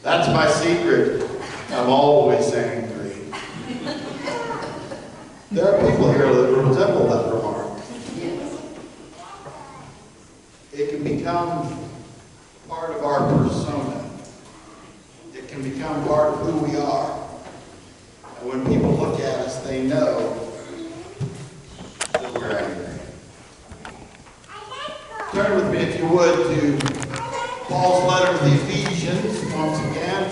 That's my secret. I'm always angry. There are people here that resemble that remark. It can become part of our persona. It can become part of who we are. And when people look at us, they know that we're angry. Turn with me, if you would, to Paul's letter to the Ephesians. Once again,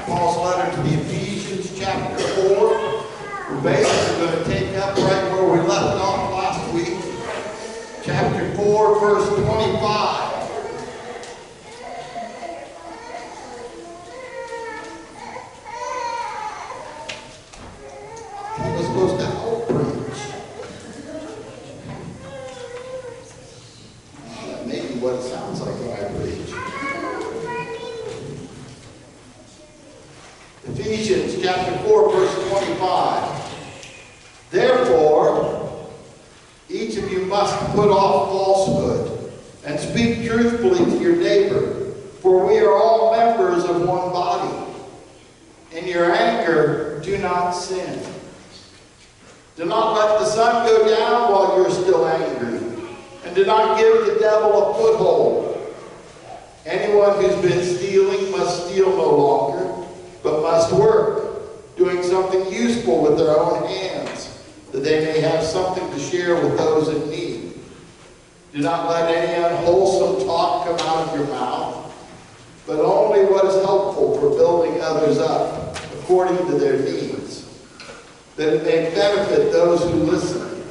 Paul's letter to the Ephesians, chapter 4. We're basically going to take up right where we left off last week. Chapter 4, verse 25. He was supposed to help preach. That may be what it sounds like when I preach. Ephesians chapter 4, verse 25. Therefore, each of you must put off falsehood and speak truthfully to your neighbor, for we are all members of one body. In your anger, do not sin. Do not let the sun go down while you're still angry, and do not give the devil a foothold. Anyone who's been stealing must steal no longer, but must work, doing something useful with their own hands, that they may have something to share with those in need. Do not let any unwholesome talk come out of your mouth, but only what is helpful for building others up according to their needs, that it may benefit those who listen.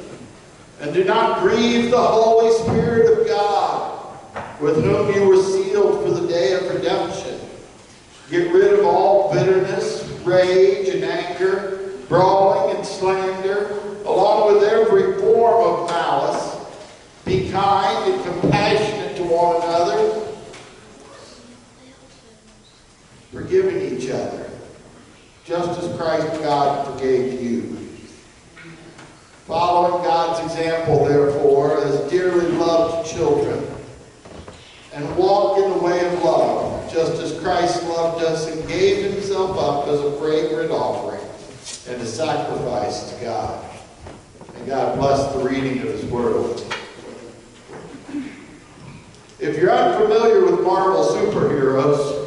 And do not grieve the Holy Spirit of God, with whom you were sealed for the day of redemption. Get rid of all bitterness, rage, and anger, brawling and slander, along with every form of malice. Be kind and compassionate to one another, forgiving each other, just as Christ God forgave you. Following God's example, therefore, as dearly loved children, and walk in the way of love, just as Christ loved us and gave himself up as a fragrant offering and a sacrifice to God. And God bless the reading of his word. If you're unfamiliar with Marvel superheroes,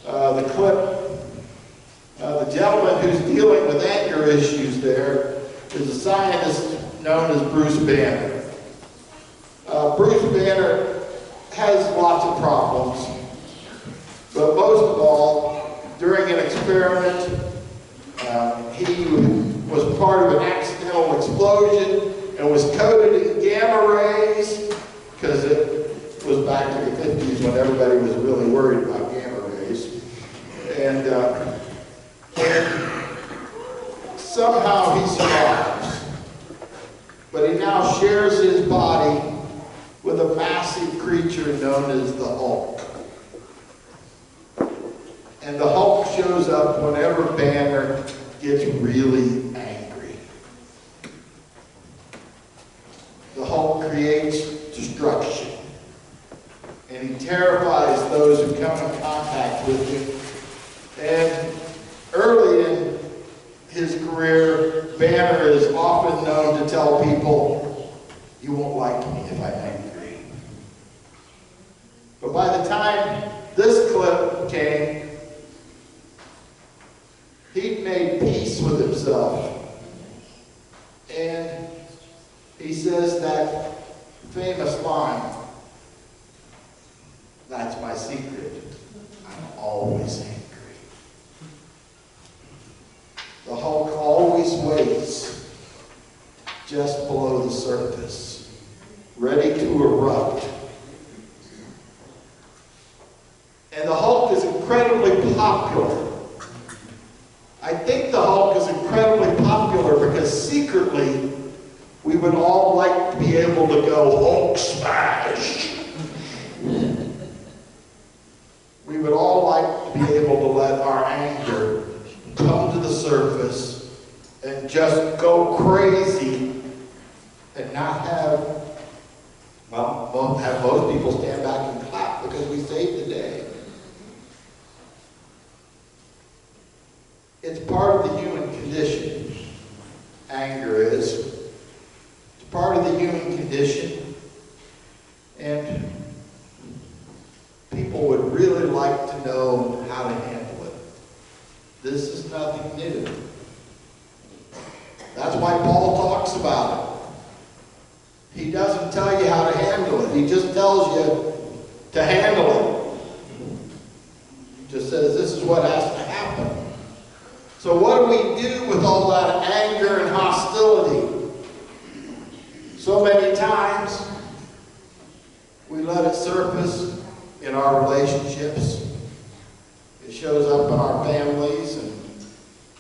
the clip, the gentleman who's dealing with anger issues there is a scientist known as Bruce Banner. Bruce Banner has lots of problems, but most of all, during an experiment, he was part of an accidental explosion and was coated in gamma rays, because it was back to the 50s when everybody was really worried about gamma rays. And somehow he survives. But he now shares his body with a massive creature known as the Hulk. And the Hulk shows up whenever Banner gets really angry. The Hulk creates destruction. And he terrifies those who come in contact with him. And early in his career, Banner is often known to tell people, "You won't like me if I'm angry." But by the time this clip came, he'd made peace with himself. And he says that famous line, "That's my secret. I'm always angry." The Hulk always waits just below the surface, ready to erupt. And the Hulk is incredibly popular. I think the Hulk is incredibly popular because secretly we would all like to be able to go Hulk smash. We would all like to be able to let our anger come to the surface and just go crazy and not have most people stand back and clap because we saved the day. It's part of the human condition. Anger is. It's part of the human condition. And people would really like to know how to handle it. This is nothing new. That's why Paul talks about it. He doesn't tell you how to handle it. He just tells you to handle it. He just says this is what has to happen. So what do we do with all that anger and hostility? So many times we let it surface in our relationships. It shows up in our families and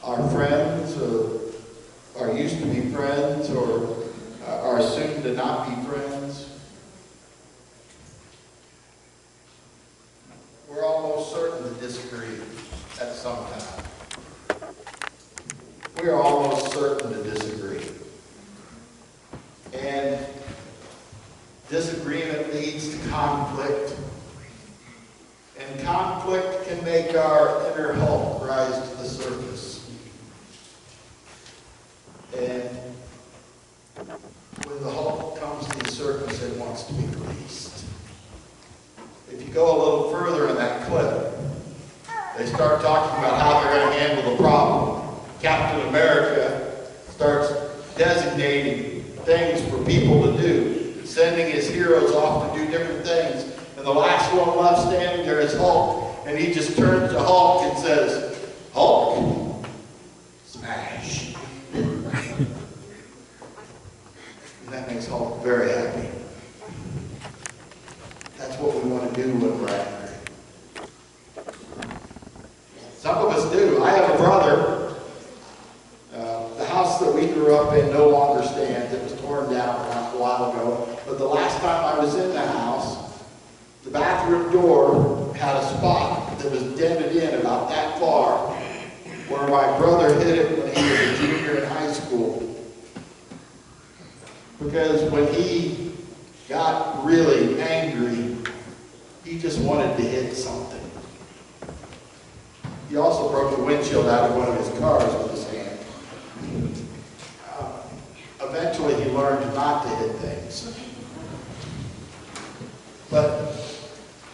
our friends, or our used to be friends, or are soon to not be friends. We're almost certain to disagree at some time. We are almost certain to disagree. And disagreement leads to conflict. And conflict can make our inner Hulk rise to the surface. And when the Hulk comes to the surface, it wants to be released. If you go a little further in that clip, they start talking about how they're going to handle the problem. Captain America starts designating things for people to do, sending his heroes off to do different things. And the last one left standing there is Hulk. And he just turns to Hulk and says, Hulk, smash. And that makes Hulk very happy. That's what we want to do when we're angry. Some of us do. I have a brother. The house that we grew up in no longer stands. It was torn down a while ago. But the last time I was in the house, the bathroom door had a spot that was dented in about that far, where my brother hit it when he was a junior in high school. Because when he got really angry, he just wanted to hit something. He also broke the windshield out of one of his cars with his hand. Eventually he learned not to hit things. But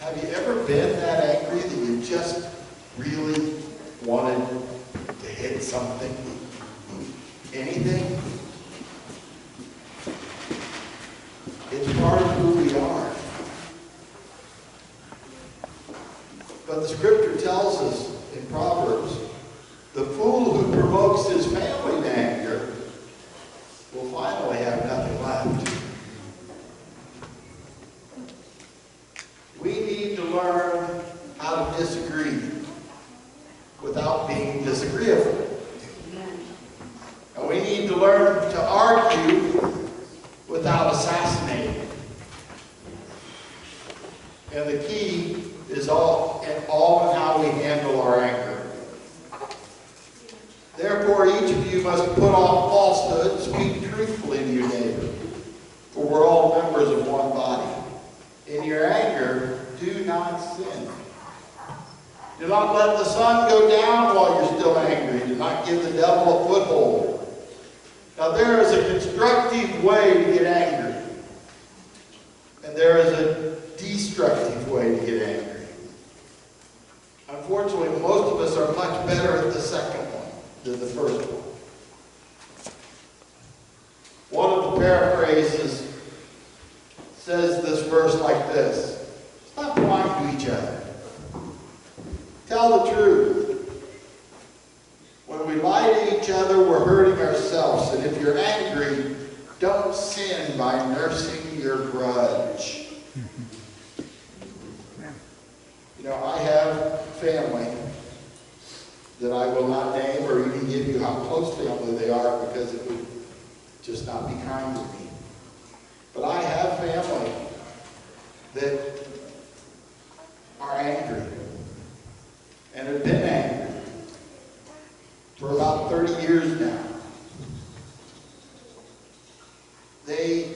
have you ever been that angry that you just really wanted to hit something? Anything? It's part of who we are. But the scripture tells us in Proverbs, the fool who provokes his family to anger will finally have nothing left. We need to learn how to disagree without being disagreeable. And we need to learn to argue without assassinating. And the key is all in how we handle our anger. Therefore, each of you must put off falsehood and speak truthfully to your neighbor, for we're all members of one body. In your anger, do not sin. Do not let the sun go down while you're still angry. Do not give the devil a foothold. Now, there is a constructive way to get angry, and there is a destructive way to get angry. Unfortunately, most of us are much better at the second one than the first one. One of the paraphrases says this verse like this: stop lying to each other. Tell the truth. When we lie to each other, we're hurting ourselves. And if you're angry, don't sin by nursing your grudge. You know, I have family that I will not name or even give you how close family they are, because it would just not be kind to me. But I have family that are angry and have been angry for about 30 years now. They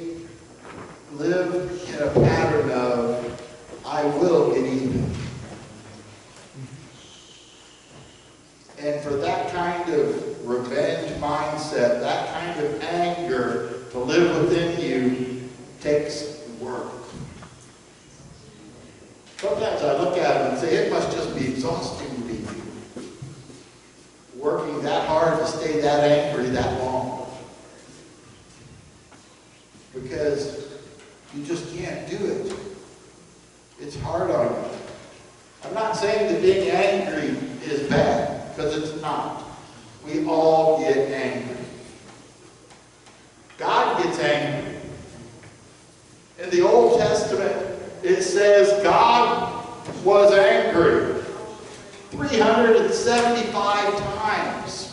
live in a pattern of, I will get even. And for that kind live within you takes work. Sometimes I look at it and say, it must just be exhausting to be working that hard to stay that angry that long. Because you just can't do it. It's hard on you. I'm not saying that being angry is bad, because it's not. We all get angry. God gets angry. In the Old Testament, it says God was angry 375 times.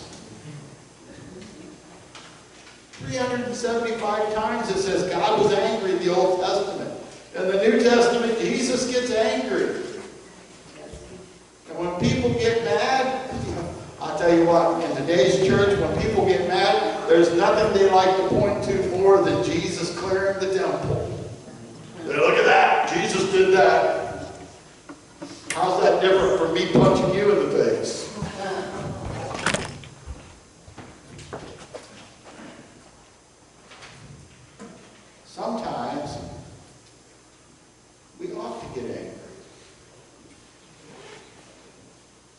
375 times it says God was angry in the Old Testament. In the New Testament, Jesus gets angry. And when people get mad, I'll tell you what, in today's church, when people get mad, there's nothing they like to point to more than Jesus clearing the temple. Say, look at that, Jesus did that. How's that different from me punching you in the face? Sometimes we ought to get angry.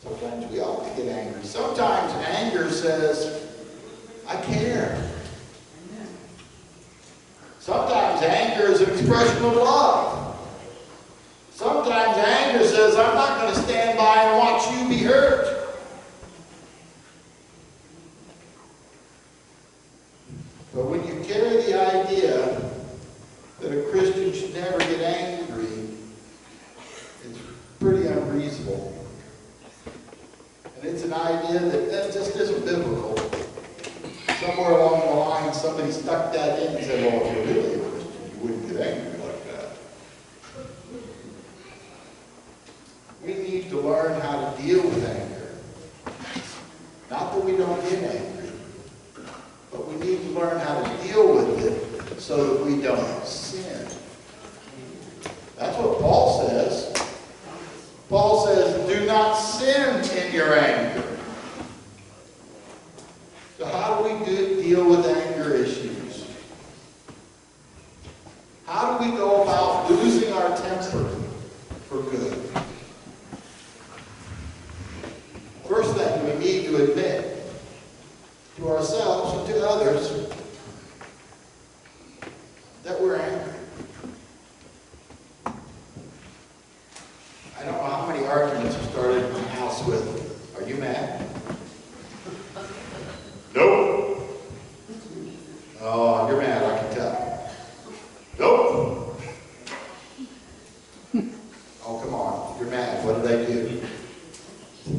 Sometimes we ought to get angry. Sometimes anger says, I care. Sometimes anger is an expression of love. Sometimes anger says, I'm not going to stand by and watch you be hurt. But when you carry the idea that a Christian should never get angry, it's pretty unreasonable. And it's an idea that just isn't biblical. Somewhere along the line, somebody stuck that in and said, well, if you're really a Christian, you wouldn't get angry like that. We need to learn how to deal with anger. Not that we don't get angry, but we need to learn how to deal with it so that we don't sin. That's what Paul says. Paul says, do not sin in your anger. So how do we deal with anger issues? How do we go about losing our temper for good? First thing, we need to admit to ourselves and to others that we're angry. I don't know how many arguments have started in my house with, are you mad? Nope. Oh, you're mad, I can tell. Nope. Oh, come on, you're mad. What did I do?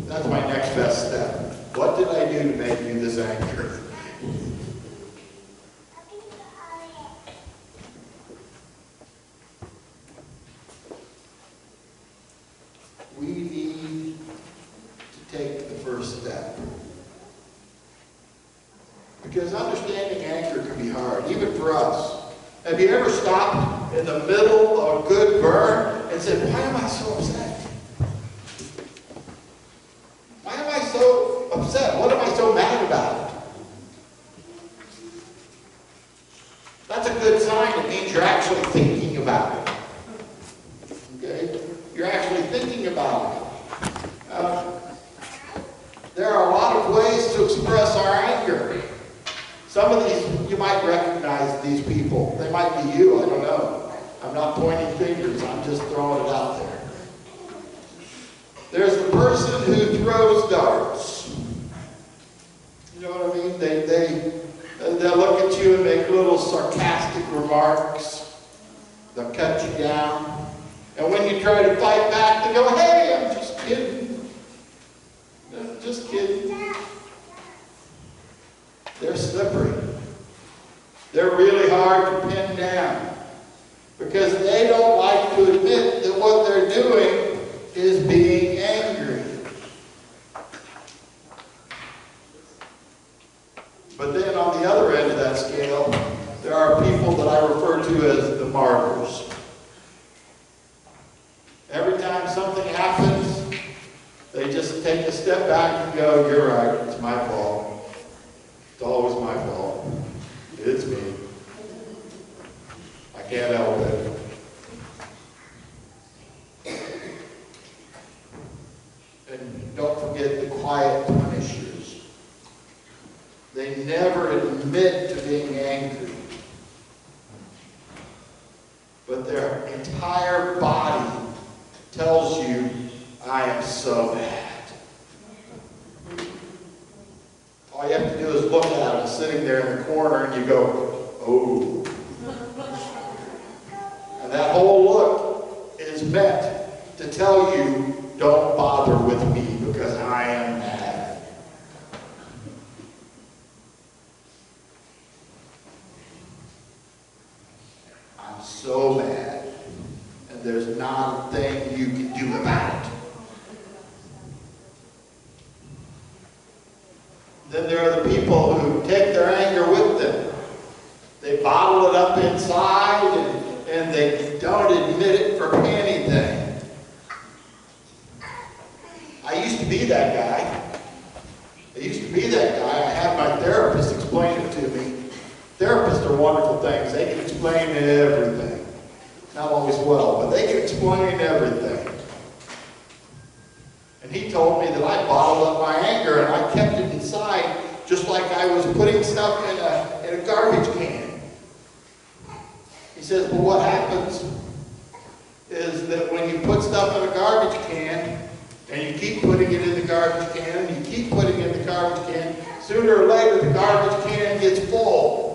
That's my next best step. What did I do to make you this angry? We need to take the first step. Because understanding anger can be hard, even for us. Have you ever stopped in the middle of a good burn and said, why am I so upset? Why am I so upset? What am I so mad about? That's a good sign. It means you're actually thinking about it. Okay? You're actually thinking about it. There are a lot of ways to express our anger. Some of these, you might recognize these people. They might be you, I don't know. I'm not pointing fingers, I'm just throwing it out there. There's the person who throws darts. You know what I mean? They'll look at you and make little sarcastic remarks. They'll cut you down. And when you try to fight back, they go, hey, I'm just kidding. Just kidding. They're slippery. They're really hard to pin down because they don't like to admit that what they're doing is being angry. But then on the other end of that scale, there are people that I refer to as the martyrs. Every time something happens, they just take a step back and go, you're right, it's my fault. It's always my fault. It's me. quiet punishers. They never admit to being angry. But their entire body tells you, I am so mad. All you have to do is look at them sitting there in the corner and you go, oh. And that whole look is meant to tell you, don't bother with me because I am mad. I'm so mad. And there's not a thing you can do about it. Then there are the people who take their anger with them. They bottle it up inside and they don't admit it for anything. I used to be that guy. I had my therapist explain it to me. Therapists are wonderful things. They can explain everything. Not always well, but they can explain everything. And he told me that I bottled up my anger and I kept it inside just like I was putting stuff in a garbage can. He says, well, what happens is that when you put stuff in a garbage can and you keep putting it in the garbage can and you keep putting it in the garbage can, sooner or later the garbage can gets full.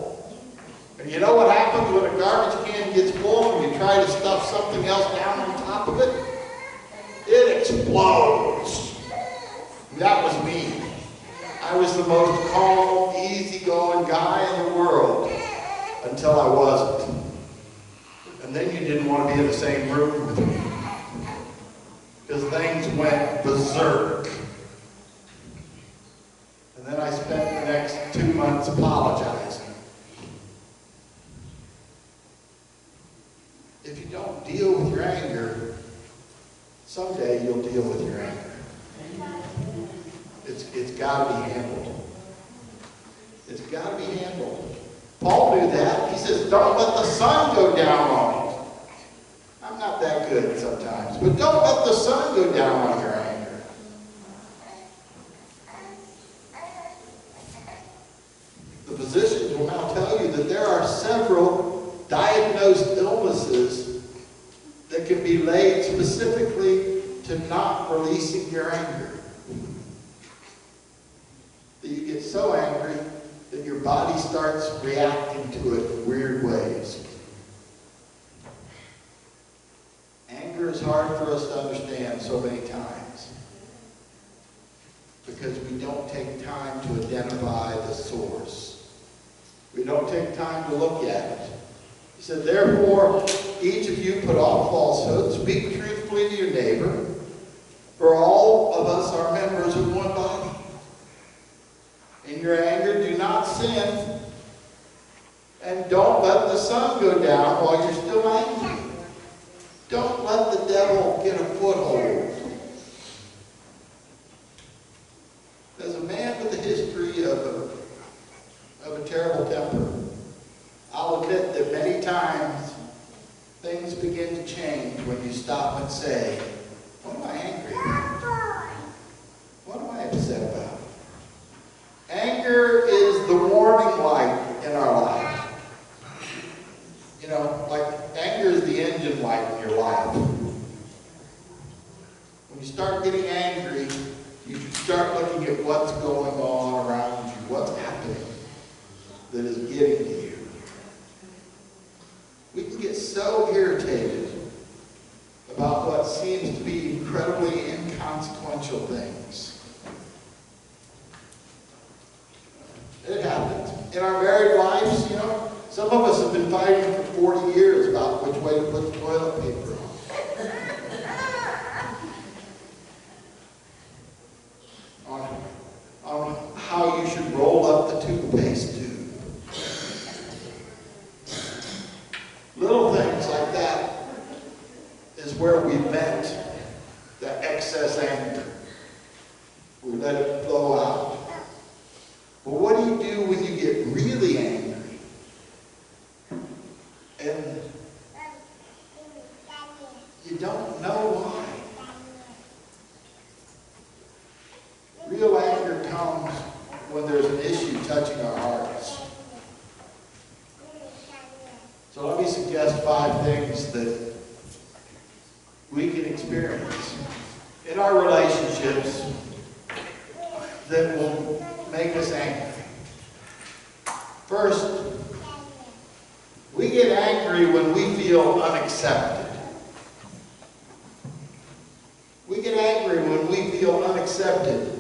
And you know what happens when a garbage can gets full and you try to stuff something else down on top of it? It explodes. That was me. I was the most calm, easygoing guy in the world until I wasn't. And then you didn't want to be in the same room with me because things went berserk. And then I spent the next 2 months apologizing. If you don't deal with your anger, someday you'll deal with your anger. It's got to be handled. It's got to be handled. Paul knew that. He says, don't let the sun go down on it. I'm not that good sometimes, but don't let the sun go down on your anger. The physicians will now tell you that there are several diagnosed illnesses that can be laid specifically to not releasing your anger. That you get so angry that your body starts reacting to it in weird ways. Anger is hard for us to understand so many times because we don't take time to identify the source. We don't take time to look at it. He said, therefore, each of you put off falsehood, speak truthfully to your neighbor, for all of us are members of one body. In your anger, do not sin, and don't let the sun go down while you're still angry. Don't let the devil get a foothold. As a man with a history of a terrible temper, I'll admit that many times things begin to change when you stop and say, what am I angry about? What am I upset about? Anger is the warning light in our life. You know, like anger is the engine light in your life. When you start getting angry, you start looking at what's going on around you, what's happening that is getting to you. We can get so irritated about what seems to be incredibly inconsequential things. It happens. In our married lives, you know, some of us have been fighting for 40 years about which way to put the toilet paper on. On how you should roll up the toothpaste tube. Little things like that is where we vent the excess anger. We let it flow out. But what do you do when you get really angry? And you don't know why. Realize touching our hearts. So let me suggest 5 things that we can experience in our relationships that will make us angry. First, we get angry when we feel unaccepted. We get angry when we feel unaccepted.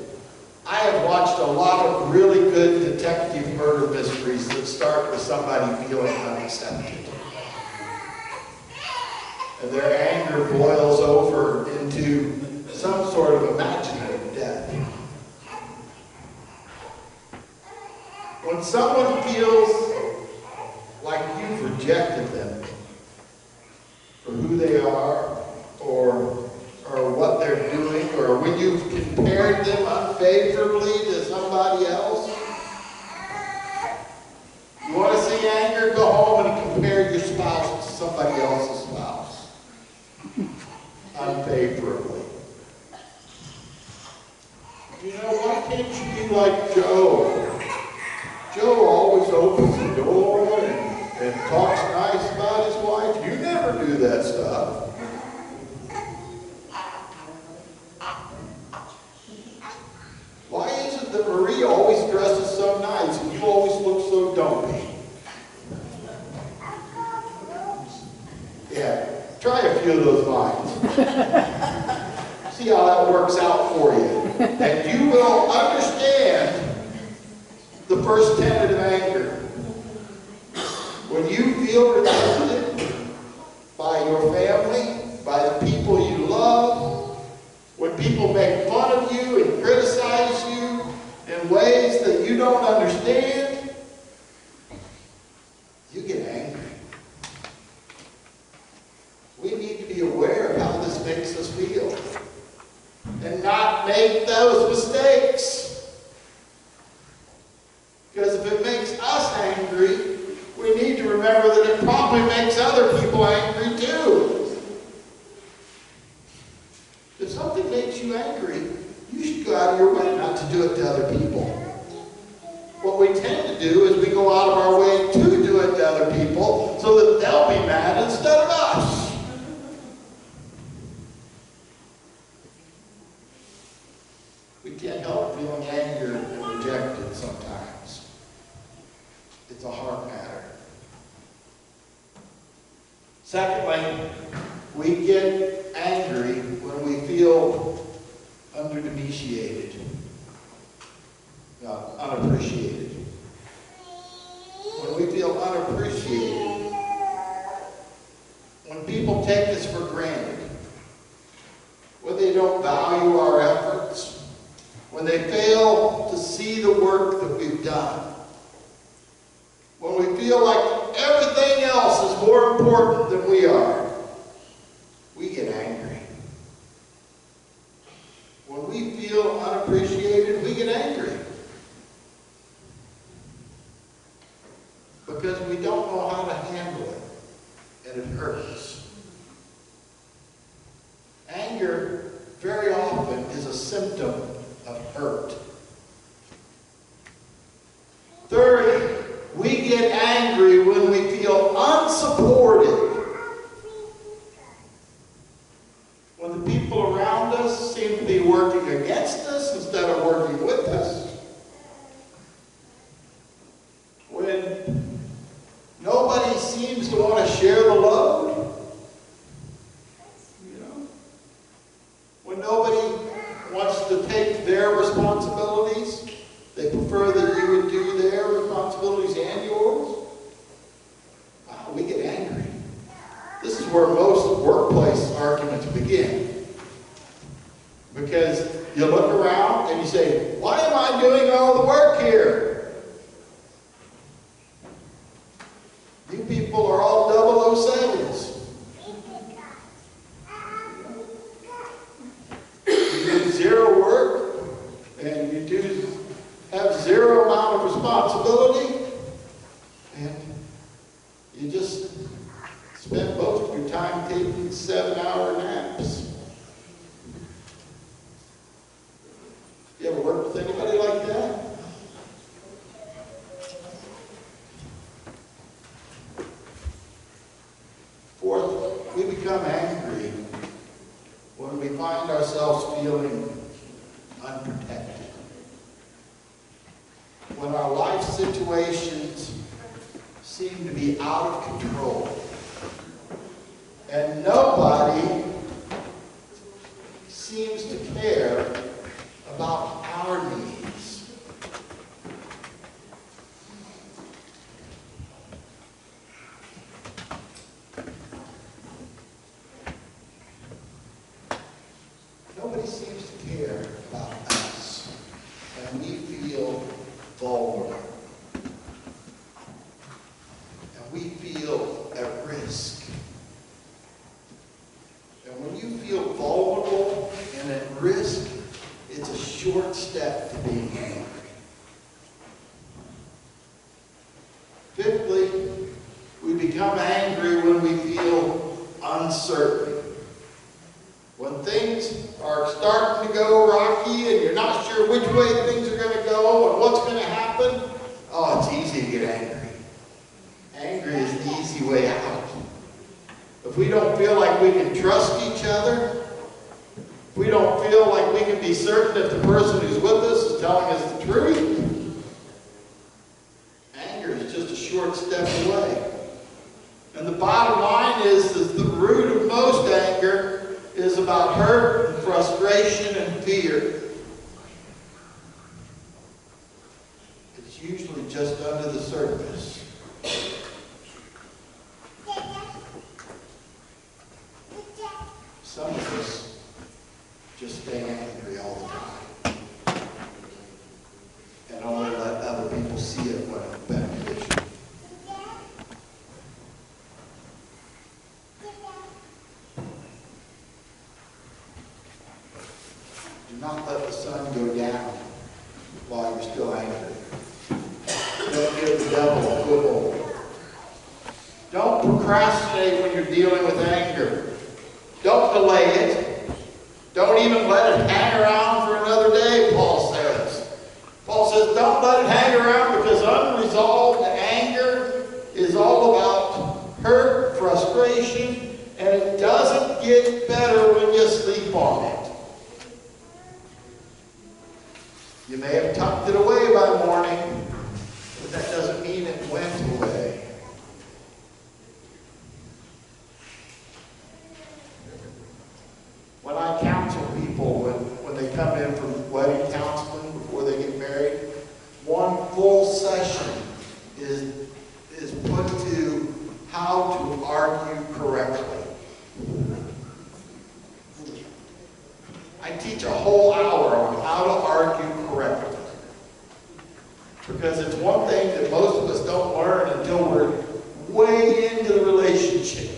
I have watched a lot of really good detective murder mysteries that start with somebody feeling unaccepted. And their anger boils over into some sort of imaginary death. When someone feels like you've rejected them for who they are or what they're doing, or when you've compared them unfavorably to somebody else, you want to see anger? Go home and compare your spouse to somebody else's spouse unfavorably. You know, why can't you be like Joe? Joe always opens the door and talks nice about his wife. You never do that stuff. Why is it that Marie always dresses so nice and you always look so dumpy? Yeah, try a few of those lines. See how that works out for you. And you will understand the first tenet of anger. When you feel rejected by your family, by the people you love, when people make fun of you and criticize you in ways that you don't understand, you get angry. We need to be aware of how this makes us feel and not make those mistakes. Because if it makes us angry, we need to remember that it probably makes other people angry too. If something makes you angry, you should go out of your way not to do it to other people. What we tend to do is we go out of our way to do it to other people so that they'll be mad instead of us. We can't help feeling anger and rejected sometimes. It's a heart matter. Secondly, we get angry when we feel underappreciated. Unappreciated. When we feel unappreciated. When people take us for granted. When they don't value our efforts. When they fail to see the work that we've done. When we feel like everything else is more important than we are, we get angry. When we feel unappreciated, we get angry. Because we don't know how to handle it, and it hurts. Anger, very often, is a symptom of hurt. Third, we get angry when we feel unsupported. When the people around us seem to be working against us instead of working with us. When nobody seems to want to share the load. You know? When nobody wants to take their responsibilities. They prefer that you would do their responsibilities and yours. Wow, we get angry. This is where most workplace arguments begin. Because you look around and you say, why am I doing all the work here? You people are all 007s. You do zero work and you do have zero amount of responsibility, and you just spend most of your time taking 7-hour naps. You ever worked with anybody like that? find ourselves feeling unprotected, when our life situations seem to be out of control, and nobody seems to care about our needs. Nobody seems to care about us, and we feel vulnerable. And we feel at risk. And when you feel vulnerable and at risk, it's a short step to being angry. Fifthly, we become angry when we feel uncertain. When things are starting to go rocky and you're not sure which way things are going to go and what's going to happen, oh, it's easy to get angry. Angry is the easy way out. If we don't feel like we can trust each other, if we don't feel like we can be certain that the person who's with us is telling us the truth, anger is just a short step away. And the bottom line is that the root of most anger is about hurt and frustration and fear. It's usually just under the surface. Some of us just stay angry all the time and only let other people see it when it's beneficial. Do not let the sun go down while you're still angry. Don't give the devil a foothold. Don't procrastinate when you're dealing with anger. Don't delay it. Don't even let it hang around for another day, Paul says. Paul says, don't let it hang around, because unresolved anger is all about hurt, frustration, and it doesn't get better when you sleep on it. You may have tucked it away by morning, but that doesn't mean it went away. When I counsel people, when they come in from wedding counseling before they get married, one full session is put to how to argue correctly. I teach a whole hour on how to argue correctly. Because it's one thing that most of us don't learn until we're way into the relationship.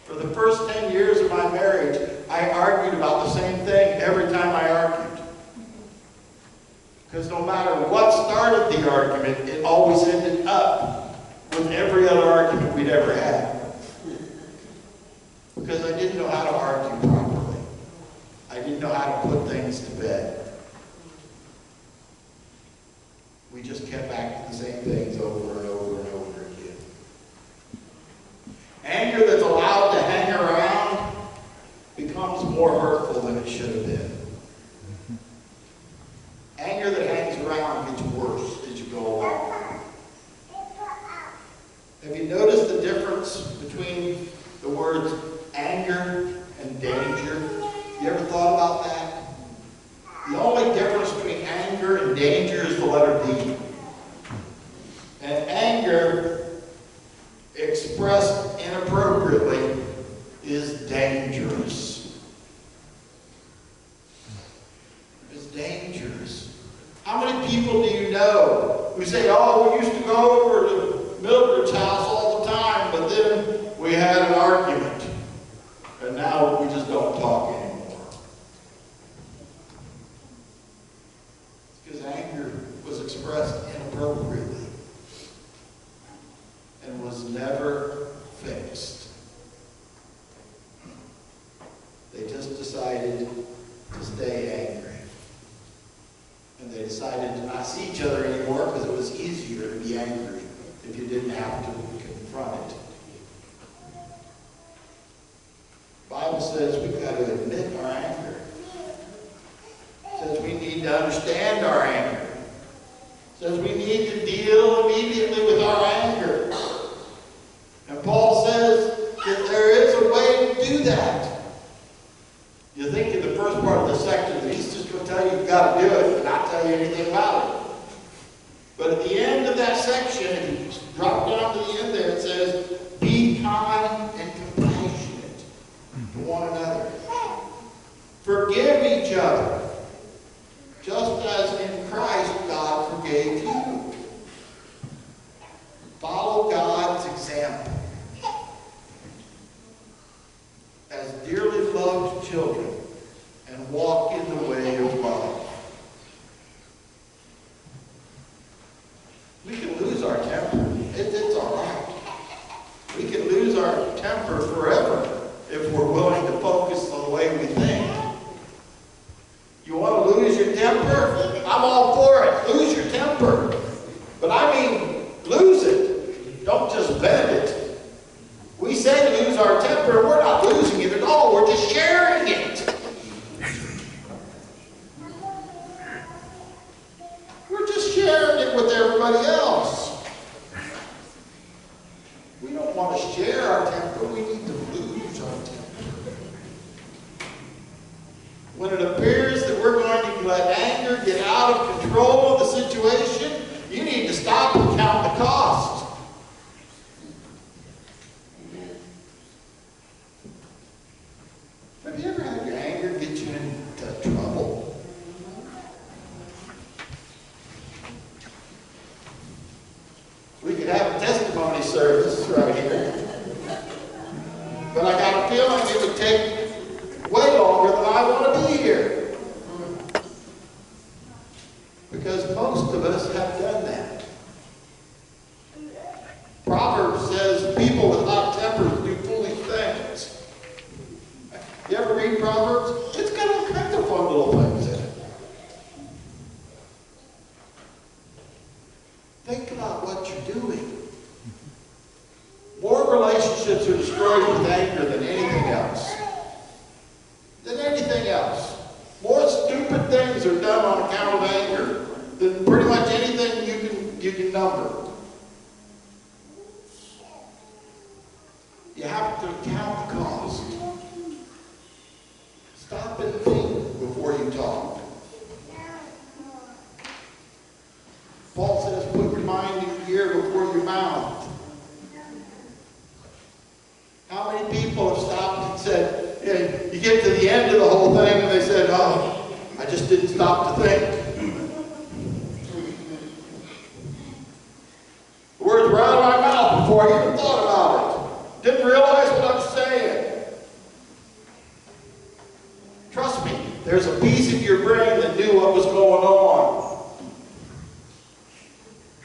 For the first 10 years of my marriage, I argued about the same thing every time I argued. Because no matter what started the argument, it always ended up with every other argument we'd ever had. Because I didn't know how to argue properly. I didn't know how to put things to bed. We just kept back to the same things over and over and over again. Anger that's allowed to hang around becomes more hurtful than it should have been. Anger that hangs around gets worse as you go along. Have you noticed the difference between the words anger and danger? You ever thought about that? The only difference between anger and danger is the letter D. And anger, expressed inappropriately, is dangerous. It's dangerous. How many people do you know who say, oh, we used to go over to Mildred's house all the time, but then we had an argument, and now we just don't talk anymore? Because anger was expressed inappropriately and was never fixed. They just decided to stay angry. And they decided to not see each other anymore because it was easier to be angry if you didn't have to confront it. says we've got to admit our anger. It says we need to understand our anger. It says we need to deal immediately with our anger. And Paul says that there is a way to do that. You think in the first part of the section that he's just going to tell you you've got to do it and not tell you anything about it. But at the end of that section, if you drop down to the end there, it says, be kind and compassionate to one another. Forgive each other, just as in Christ God forgave you. Follow God's example. As dearly loved children, and walk in the way of love. We can lose our temper. It's all right. We can lose our temper forever if we're willing to focus on the way we think. You want to lose your temper? I'm all for it. Lose your temper. But I mean, lose it. Don't just vent it. We say lose our temper. We're not losing it at all. We're just sharing it. We're just sharing it with everybody else. We don't want to share our temper. We need to lose our temper. When it appears that we're going to let anger get out of control of the situation, you need to stop and count the cost. Have you ever had your anger get you into trouble? We could have a testimony service right here. But I got a feeling it would take way longer than I want to be here. Because most of us have done that. Proverbs says people without tempers do foolish things. You ever read Proverbs? It's got all kinds of fun little things in it. Think about what you're doing. More relationships are destroyed with anger than anything else. Than anything else. More stupid things are done on account of anger than pretty much anything you can number. You have to count the cost. Stop and think before you talk. Paul says, put your mind in your ear before your mouth. How many people have stopped and said, you get to the end of the whole thing and they said, oh, I just didn't stop to think. The words were out of my mouth before I even thought about it. Didn't realize what I'm saying. Trust me, there's a piece of your brain that knew what was going on.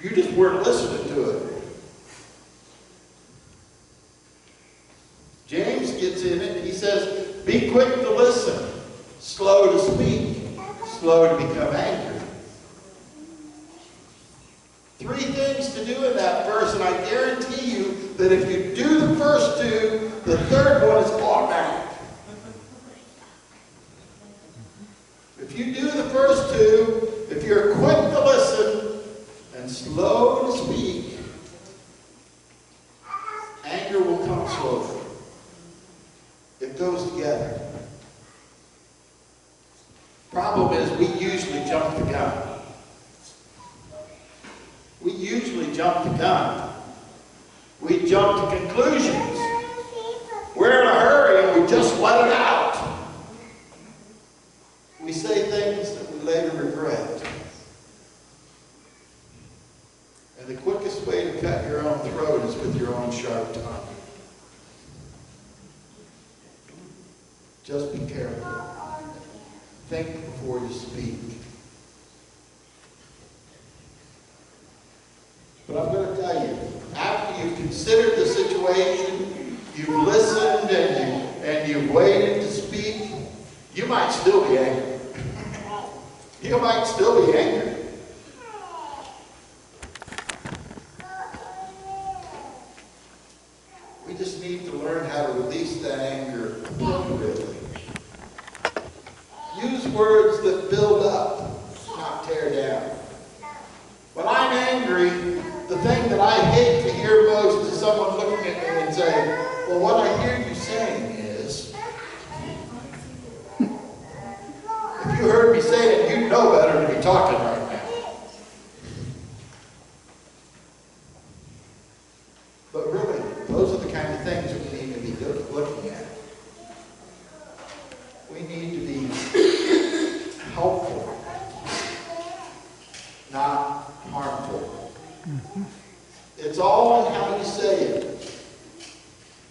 You just weren't listening to it. James gets in it and he says, be quick to listen, slow to speak, slow to become angry. 3 things to do in that verse, and I guarantee you that if you do the first 2, the third one is automatic. If you do the first 2, if you're quick to listen and slow to speak, anger will come slowly. It goes together. Problem is, we usually jump the gun. We usually jump the gun. We jump to conclusions. We're in a hurry and we just let it out. We say things that we later regret. And the quickest way to cut your own throat is with your own sharp tongue. Just be careful. Think before you speak. But I'm going to tell you, after you've considered the situation, you've listened and you've waited to speak, you might still be angry. You might still be angry. We just need to learn how to release that anger appropriately. know better to be talking right now. But really, those are the kind of things we need to be looking at. We need to be helpful, not harmful. It's all in how you say it.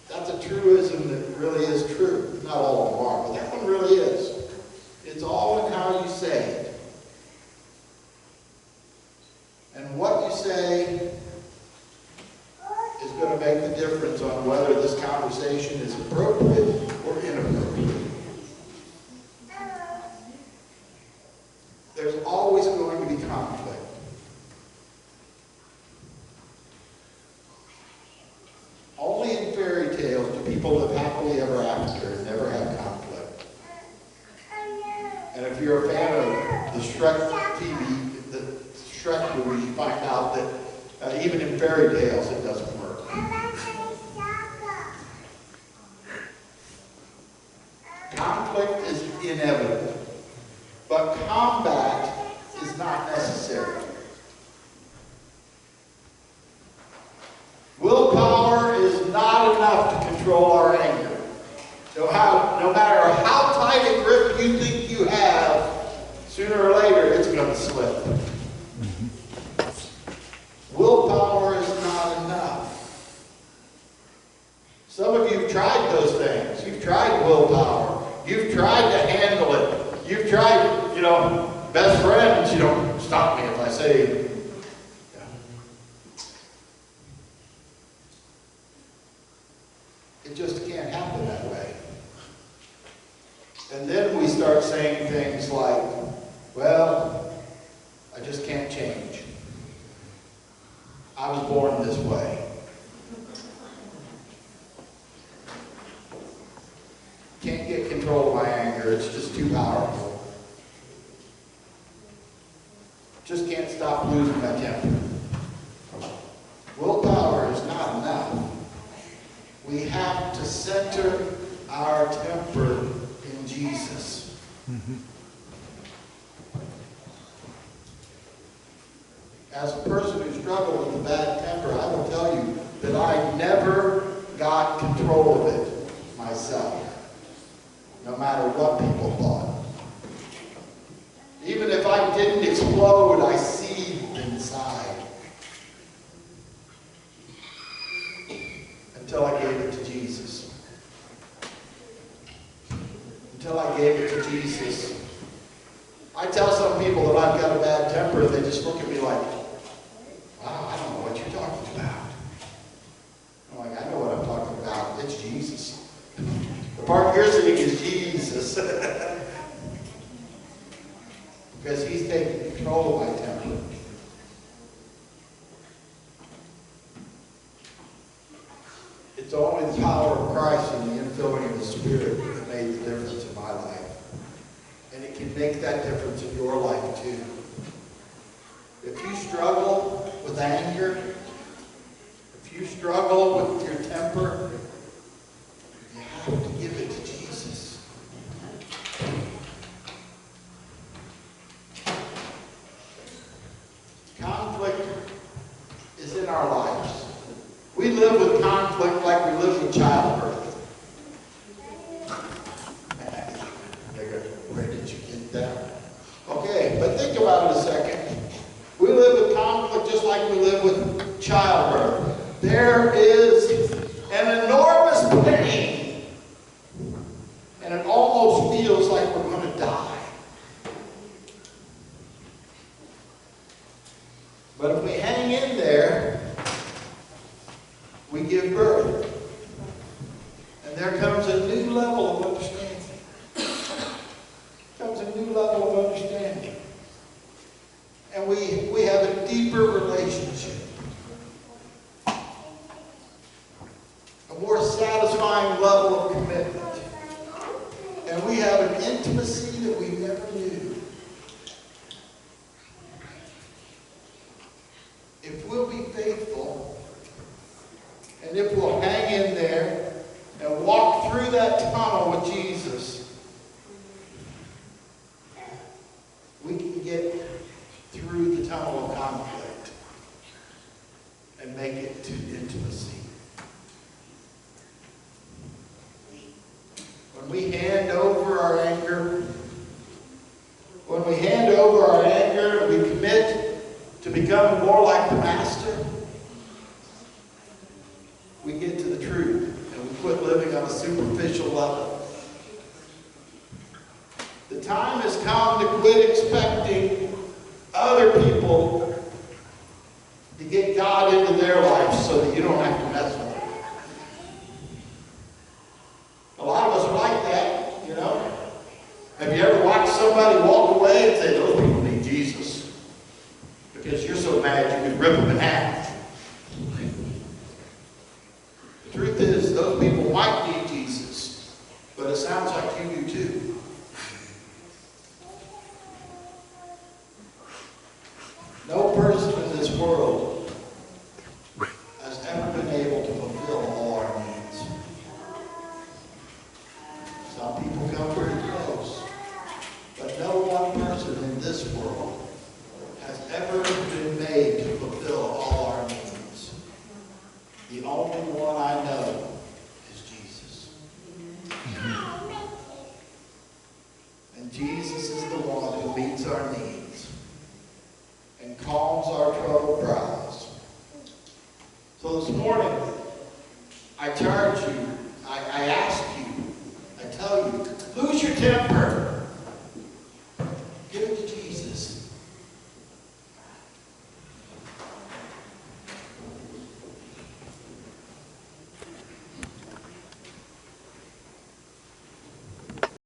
That's a truism that really is true. Not all of them are, but that one really is. It's all in how you say it. And what you say is going to make the difference on whether this conversation is appropriate or inappropriate. There's always going to be conflict. Only in fairy tales do people live happily ever after and never have conflict. And if you're a fan of the Shrek TV, the Shrek movies, you find out that even in fairy tales it doesn't work. Conflict is inevitable, but combat is not necessary. Willpower is not enough to control our anger. No matter how tight a grip you think you have, sooner or later it's going to slip. Willpower is not enough. Some of you have tried those things. You've tried willpower. You've tried to handle it. You've tried, best friends, stop me if I say, it just can't happen that way. And then we start saying things like, well, I just can't change. I was born this way. Can't get control of my anger. It's just too powerful. Just can't stop losing my temper. Willpower is not enough. We have to center our temper in Jesus. As a person who struggled with a bad temper, I will tell you that I never got control of it myself, no matter what people thought. Even if I didn't explode, I seethed inside. Until I gave it to Jesus. Until I gave it to Jesus. I tell some people that I've got a bad temper, and they just look at me like, wow, I don't know what you're talking about. I'm like, I know what I'm talking about. It's Jesus. The part you're seeing is Jesus. Because he's taking control of my temper. It's only the power of Christ and the infilling of the Spirit that made the difference in my life. And it can make that difference in your life too. If you struggle with anger, if you struggle with your temper, you have to give it to Jesus. Conflict is in our lives. We live with conflict like we live with childbirth. Where did you get that? Okay, but think about it a second. We live with conflict just like we live with childbirth. There is an enormous pain, and it almost feels like we're going to die. But if we hang in there, we give birth. And there comes a new level of understanding. Comes a new level of understanding. And we have a deeper relationship. A more satisfying level of commitment. And we have an intimacy that we never knew. If we'll be faithful, and if we'll hang in there and walk through that tunnel with Jesus, we can when we hand over our anger, when we hand over our anger and we commit to becoming more like the Master, we get to the truth and we quit living on a superficial level. The time has come to quit expecting other people to get God into their lives so that you don't have to mess with them. A lot of us are like that, you know. Have you ever watched somebody walk away and say, those people need Jesus? Because you're so mad you could rip them in half. The truth is, those people might need Jesus, but it sounds like you do too. No person in this world has ever been able to fulfill all our needs. Some people come pretty close, but no one person in this world has ever been made to fulfill all our needs. The only one I know